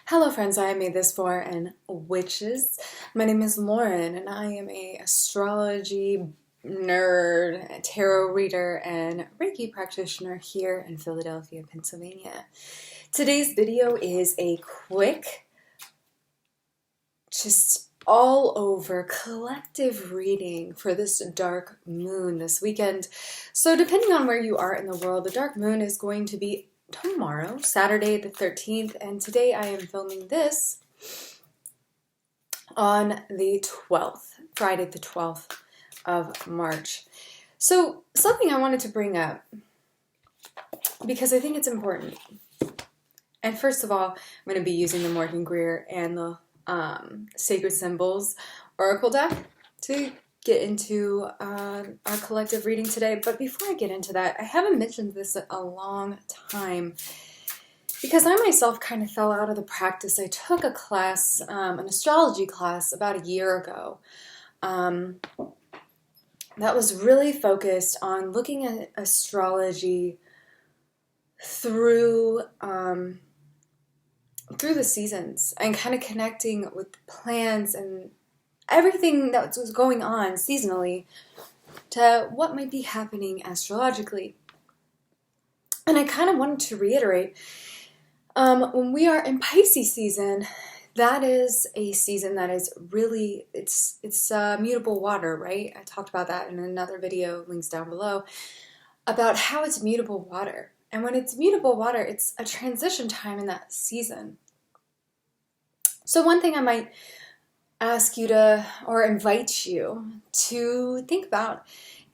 Hello friends, I made this for and witches. My name is Lauren and I am a astrology nerd, tarot reader, and Reiki practitioner here in Philadelphia, Pennsylvania. Today's video is a quick, just all over collective reading for this dark moon this weekend. So depending on where you are in the world, the dark moon is going to be tomorrow, Saturday the 13th, and today I am filming this on the 12th, Friday the 12th of March. So something I wanted to bring up, because I think it's important. And first of all, I'm going to be using the Morgan Greer and the Sacred Symbols Oracle deck to get into our collective reading today. But before I get into that, I haven't mentioned this in a long time because I myself kind of fell out of the practice. I took a class, an astrology class, about a year ago that was really focused on looking at astrology through the seasons and kind of connecting with the plants and everything that was going on seasonally to what might be happening astrologically. And I kind of wanted to reiterate, when we are in Pisces season, that is a season that is really, it's mutable water, right? I talked about that in another video, links down below, about how it's mutable water. And when it's mutable water, it's a transition time in that season. So one thing I might ask you to, or invite you to think about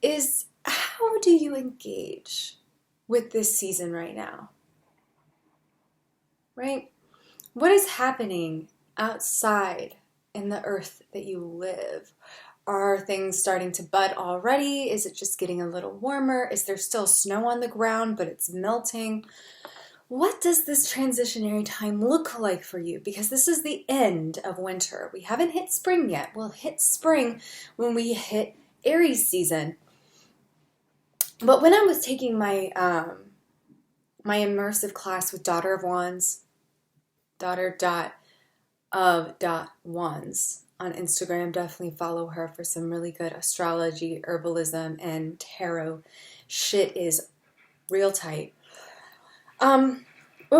is, how do you engage with this season right now? Right? What is happening outside in the earth that you live? Are things starting to bud already? Is it just getting a little warmer? Is there still snow on the ground, but it's melting? What does this transitionary time look like for you? Because this is the end of winter. We haven't hit spring yet. We'll hit spring when we hit Aries season. But when I was taking my my immersive class with Daughter of Wands, daughter.of.wands on Instagram, definitely follow her for some really good astrology, herbalism, and tarot. Shit is real tight. When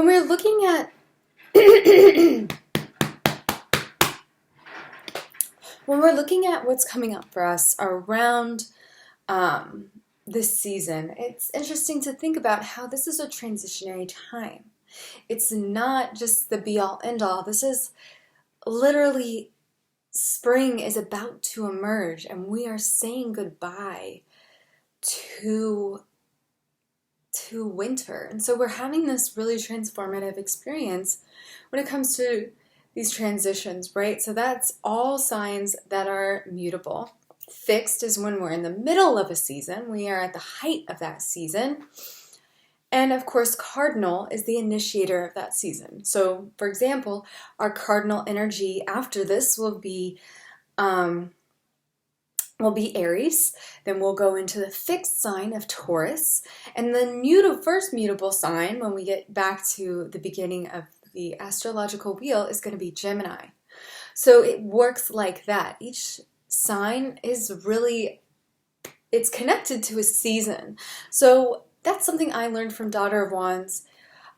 we're looking at when we're looking at what's coming up for us around this season, it's interesting to think about how this is a transitionary time. It's not just the be-all, end-all. This is literally, spring is about to emerge, and we are saying goodbye to winter. And so we're having this really transformative experience when it comes to these transitions, right? So that's all signs that are mutable. Fixed is when we're in the middle of a season. We are at the height of that season. And of course, cardinal is the initiator of that season. So for example, our cardinal energy after this will be Aries, then we'll go into the fixed sign of Taurus, and the first mutable sign when we get back to the beginning of the astrological wheel is going to be Gemini. So it works like that. Each sign is really, it's connected to a season. So that's something I learned from Daughter of Wands,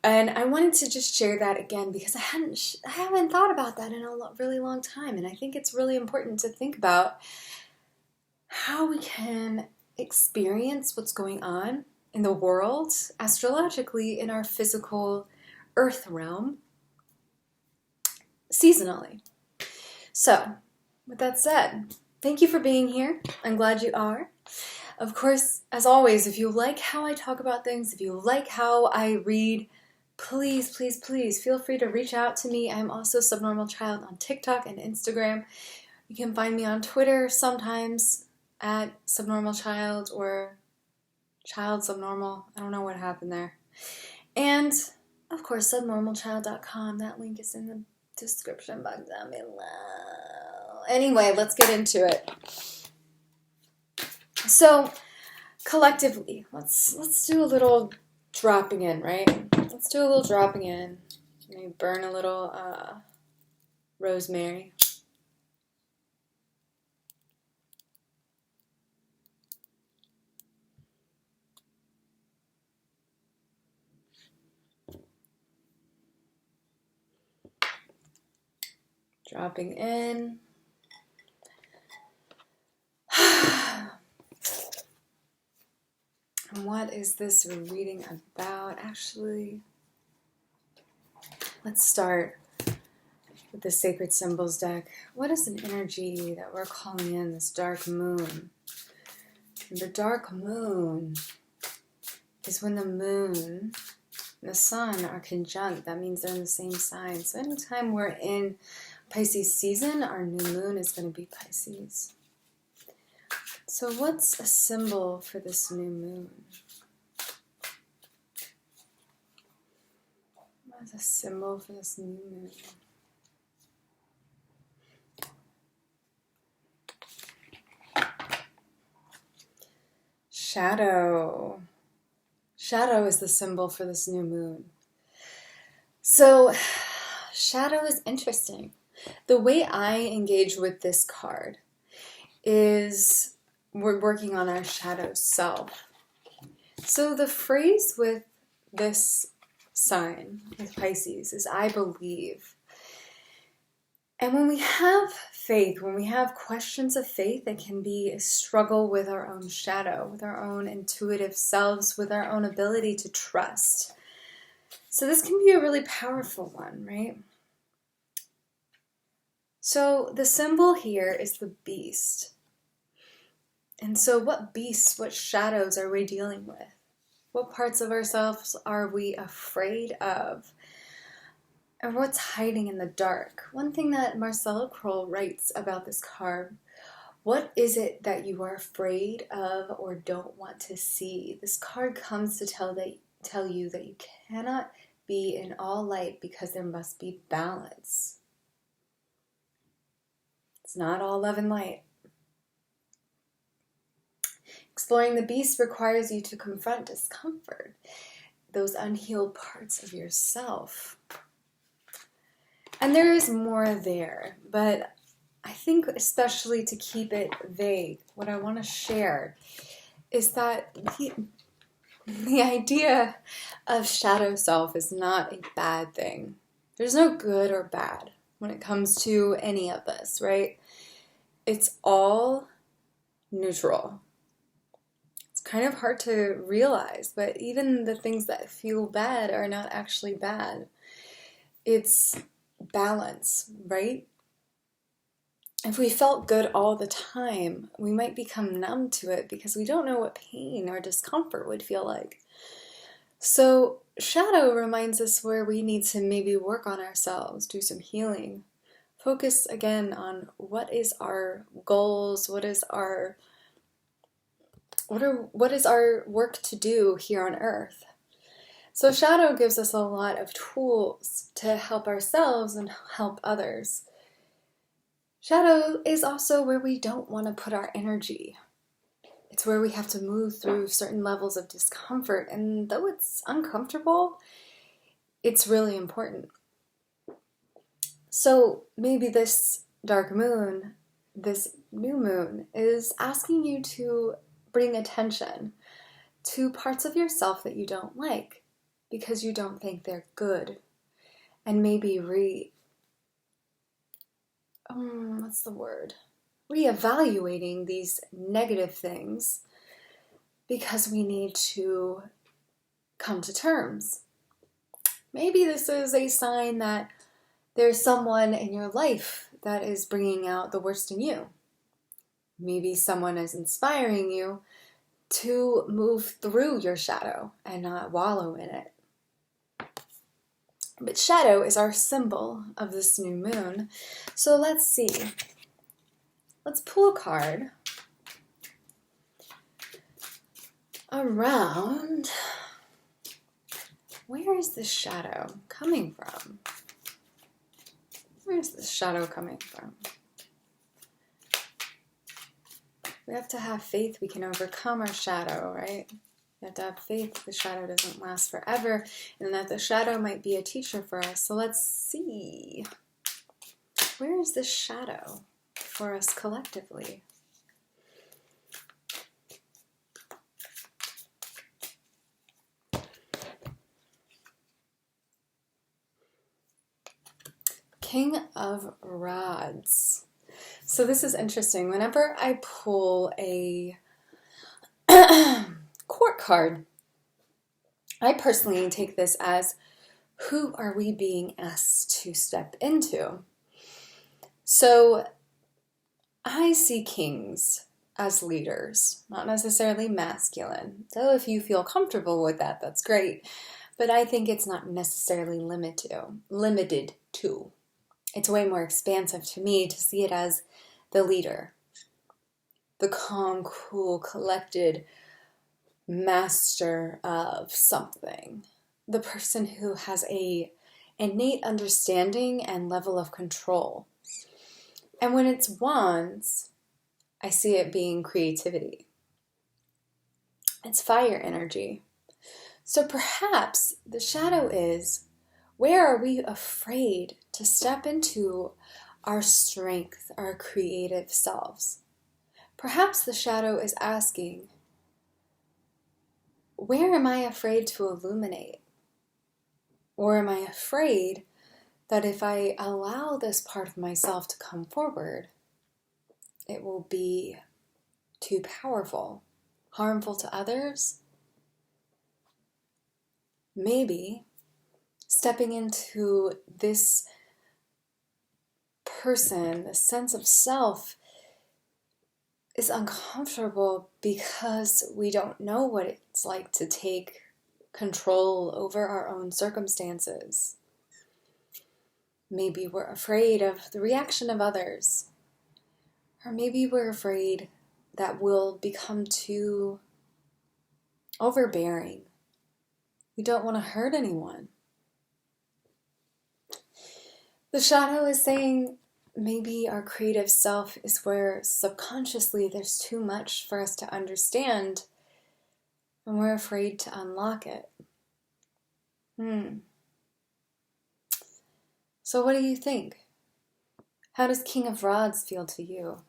and I wanted to just share that again because I haven't thought about that in a really long time, and I think it's really important to think about how we can experience what's going on in the world astrologically in our physical earth realm seasonally. So with that said, thank you for being here. I'm glad you are. Of course, as always, if you like how I talk about things, if you like how I read, please, please, please feel free to reach out to me. I'm also Subnormal Child on TikTok and Instagram. You can find me on Twitter sometimes at Subnormal Child or Child Subnormal. I don't know what happened there. And of course, subnormalchild.com. That link is in the description box down below. Anyway, let's get into it. So collectively, let's do a little dropping in, right? Let's do a little dropping in. I burn a little rosemary. Dropping in. And what is this reading about? Actually, let's start with the Sacred Symbols deck. What is an energy that we're calling in this dark moon? And the dark moon is when the moon and the sun are conjunct. That means they're in the same sign. So anytime we're in Pisces season, our new moon is going to be Pisces. So what's a symbol for this new moon? What is a symbol for this new moon? Shadow. Shadow is the symbol for this new moon. So shadow is interesting. The way I engage with this card is we're working on our shadow self. So the phrase with this sign, with Pisces, is I believe. And when we have faith, when we have questions of faith, it can be a struggle with our own shadow, with our own intuitive selves, with our own ability to trust. So this can be a really powerful one, right? So the symbol here is the beast. And so what beasts, what shadows are we dealing with? What parts of ourselves are we afraid of? And what's hiding in the dark? One thing that Marcella Kroll writes about this card, what is it that you are afraid of or don't want to see? This card comes to tell you that you cannot be in all light because there must be balance. It's not all love and light. Exploring the beast requires you to confront discomfort, those unhealed parts of yourself. And there is more there, but I think especially to keep it vague, what I want to share is that the idea of shadow self is not a bad thing. There's no good or bad when it comes to any of this, right? It's all neutral. It's kind of hard to realize, but even the things that feel bad are not actually bad. It's balance, right? If we felt good all the time, we might become numb to it because we don't know what pain or discomfort would feel like. So shadow reminds us where we need to maybe work on ourselves, do some healing. Focus again on what is our goals, what is our work to do here on earth. So shadow gives us a lot of tools to help ourselves and help others. Shadow is also where we don't want to put our energy. It's where we have to move through certain levels of discomfort, and though it's uncomfortable, it's really important. So maybe this dark moon, this new moon, is asking you to bring attention to parts of yourself that you don't like because you don't think they're good, and maybe reevaluating these negative things because we need to come to terms. Maybe this is a sign that there's someone in your life that is bringing out the worst in you. Maybe someone is inspiring you to move through your shadow and not wallow in it. But shadow is our symbol of this new moon. So let's see. Let's pull a card around. Where is this shadow coming from? Where's this shadow coming from? We have to have faith we can overcome our shadow, right? You have to have faith that the shadow doesn't last forever and that the shadow might be a teacher for us. So let's see. Where is this shadow for us collectively? King of Rods. So this is interesting. Whenever I pull a court card, I personally take this as, who are we being asked to step into? So I see kings as leaders, not necessarily masculine. So if you feel comfortable with that, that's great. But I think it's not necessarily limited to. It's way more expansive to me to see it as the leader, the calm, cool, collected master of something, the person who has a innate understanding and level of control. And when it's wands, I see it being creativity. It's fire energy. So perhaps the shadow is, where are we afraid to step into our strength, our creative selves? Perhaps the shadow is asking, where am I afraid to illuminate? Or am I afraid that if I allow this part of myself to come forward, it will be too powerful, harmful to others? Maybe stepping into this person, this sense of self, is uncomfortable because we don't know what it's like to take control over our own circumstances. Maybe we're afraid of the reaction of others. Or maybe we're afraid that we'll become too overbearing. We don't want to hurt anyone. The shadow is saying maybe our creative self is where subconsciously there's too much for us to understand and we're afraid to unlock it. So what do you think? How does King of Rods feel to you?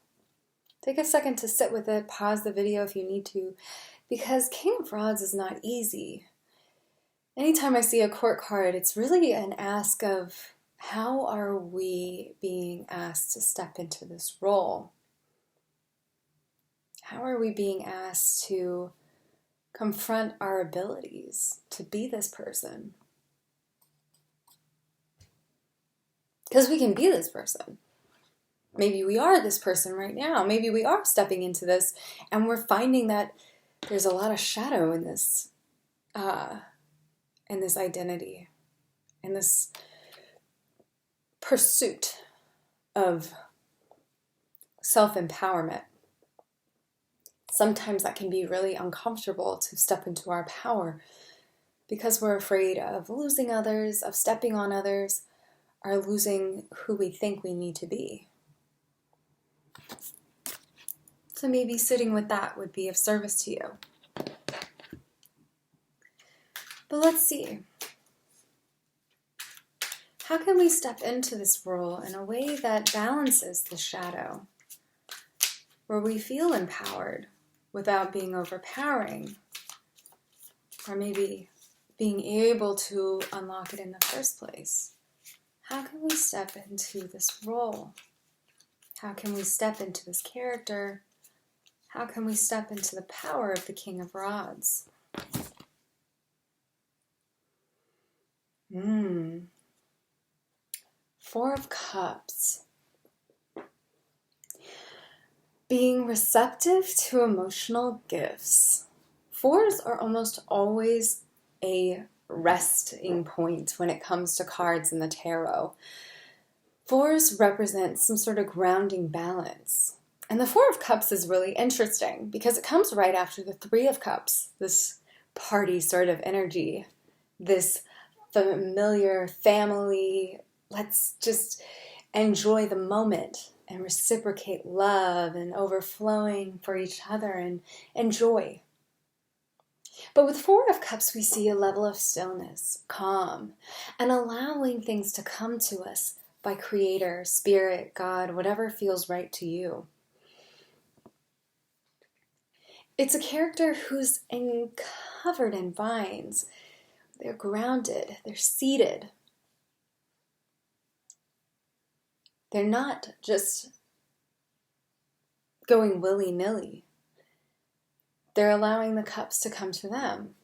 Take a second to sit with it, pause the video if you need to, because King of Rods is not easy. Anytime I see a court card, it's really an ask of, how are we being asked to step into this role? How are we being asked to confront our abilities to be this person? Because we can be this person. Maybe we are this person right now. Maybe we are stepping into this and we're finding that there's a lot of shadow in this identity, in this pursuit of self-empowerment. Sometimes that can be really uncomfortable to step into our power because we're afraid of losing others, of stepping on others, or losing who we think we need to be. So maybe sitting with that would be of service to you. But let's see. How can we step into this role in a way that balances the shadow, where we feel empowered without being overpowering, or maybe being able to unlock it in the first place? How can we step into this role? How can we step into this character? How can we step into the power of the King of Rods? Four of Cups. Being receptive to emotional gifts. Fours are almost always a resting point when it comes to cards in the tarot. Fours represent some sort of grounding balance. And the Four of Cups is really interesting because it comes right after the Three of Cups, this party sort of energy, this familiar family, let's just enjoy the moment and reciprocate love and overflowing for each other and enjoy. But with Four of Cups, we see a level of stillness, calm, and allowing things to come to us by Creator, Spirit, God, whatever feels right to you. It's a character who's covered in vines. They're grounded, they're seated. They're not just going willy-nilly. They're allowing the cups to come to them.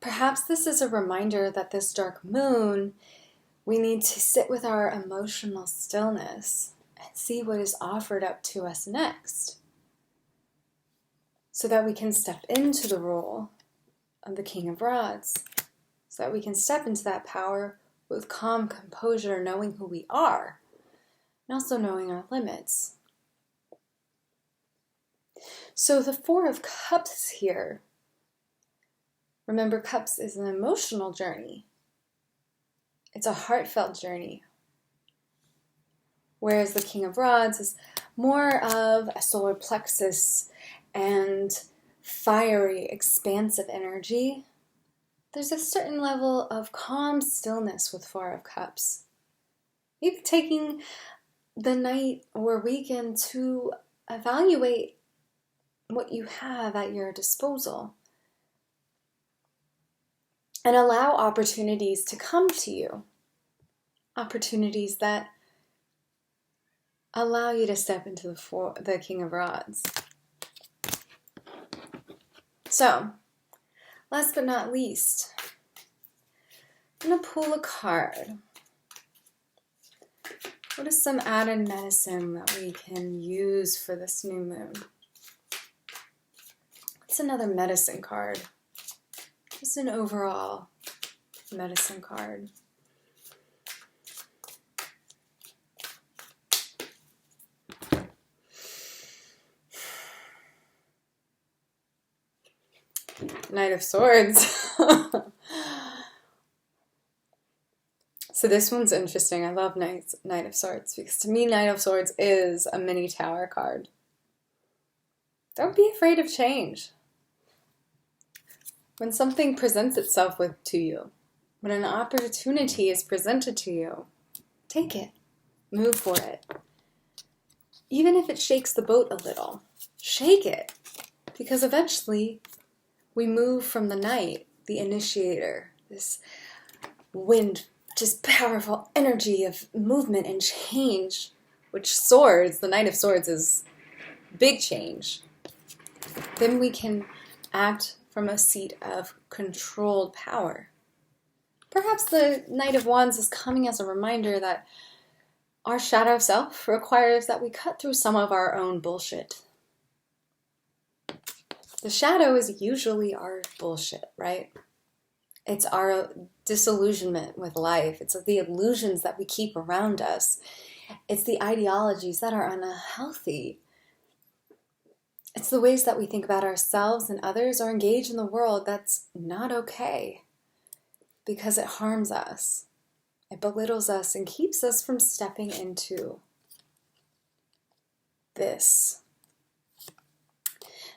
Perhaps this is a reminder that this dark moon, we need to sit with our emotional stillness and see what is offered up to us next, so that we can step into the role of the King of Rods, so that we can step into that power with calm composure, knowing who we are, and also knowing our limits. So the Four of Cups here, remember, Cups is an emotional journey. It's a heartfelt journey. Whereas the King of Rods is more of a solar plexus and fiery, expansive energy. There's a certain level of calm stillness with Four of Cups. Maybe taking the night or weekend to evaluate what you have at your disposal and allow opportunities to come to you. Opportunities that allow you to step into the King of Rods. So, last but not least, I'm going to pull a card. What is some added medicine that we can use for this new moon? It's another medicine card. Just an overall medicine card. Knight of Swords. So this one's interesting. I love Knight of Swords because to me, Knight of Swords is a mini tower card. Don't be afraid of change. When something presents itself to you, when an opportunity is presented to you, take it. Move for it. Even if it shakes the boat a little, shake it. Because eventually, we move from the Knight, the initiator, this wind, just powerful energy of movement and change, which Swords, the Knight of Swords, is big change. Then we can act from a seat of controlled power. Perhaps the Knight of Wands is coming as a reminder that our shadow self requires that we cut through some of our own bullshit. The shadow is usually our bullshit, right? It's our disillusionment with life. It's the illusions that we keep around us. It's the ideologies that are unhealthy. It's the ways that we think about ourselves and others or engage in the world that's not okay because it harms us. It belittles us and keeps us from stepping into this.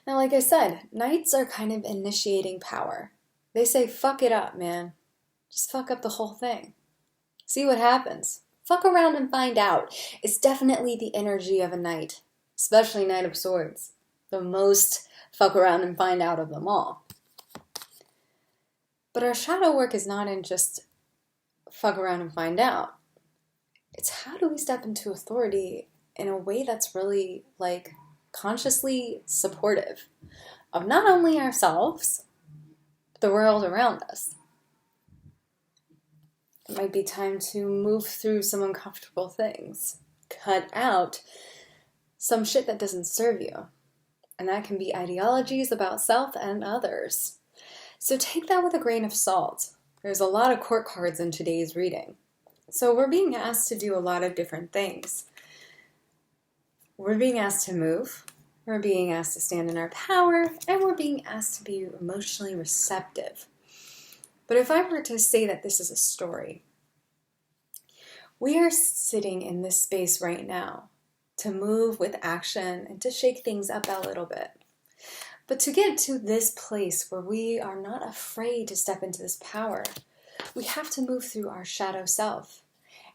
Now, like I said, Knights are kind of initiating power. They say, fuck it up, man. Just fuck up the whole thing. See what happens. Fuck around and find out. It's definitely the energy of a Knight, especially Knight of Swords. The most fuck around and find out of them all. But our shadow work is not in just fuck around and find out. It's how do we step into authority in a way that's really consciously supportive of not only ourselves, but the world around us. It might be time to move through some uncomfortable things. Cut out some shit that doesn't serve you. And that can be ideologies about self and others. So take that with a grain of salt. There's a lot of court cards in today's reading. So we're being asked to do a lot of different things. We're being asked to move. We're being asked to stand in our power. And we're being asked to be emotionally receptive. But if I were to say that this is a story, we are sitting in this space right now to move with action and to shake things up a little bit. But to get to this place where we are not afraid to step into this power, we have to move through our shadow self.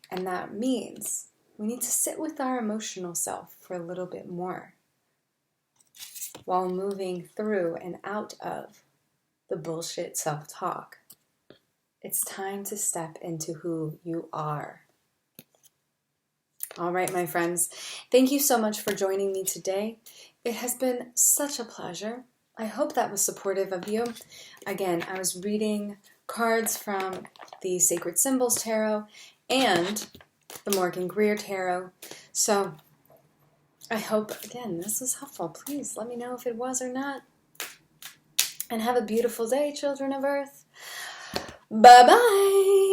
And that means we need to sit with our emotional self for a little bit more while moving through and out of the bullshit self-talk. It's time to step into who you are. All right, my friends, thank you so much for joining me today. It has been such a pleasure. I hope that was supportive of you. Again, I was reading cards from the Sacred Symbols Tarot and the Morgan Greer Tarot. So I hope, again, this was helpful. Please let me know if it was or not. And have a beautiful day, children of Earth. Bye-bye.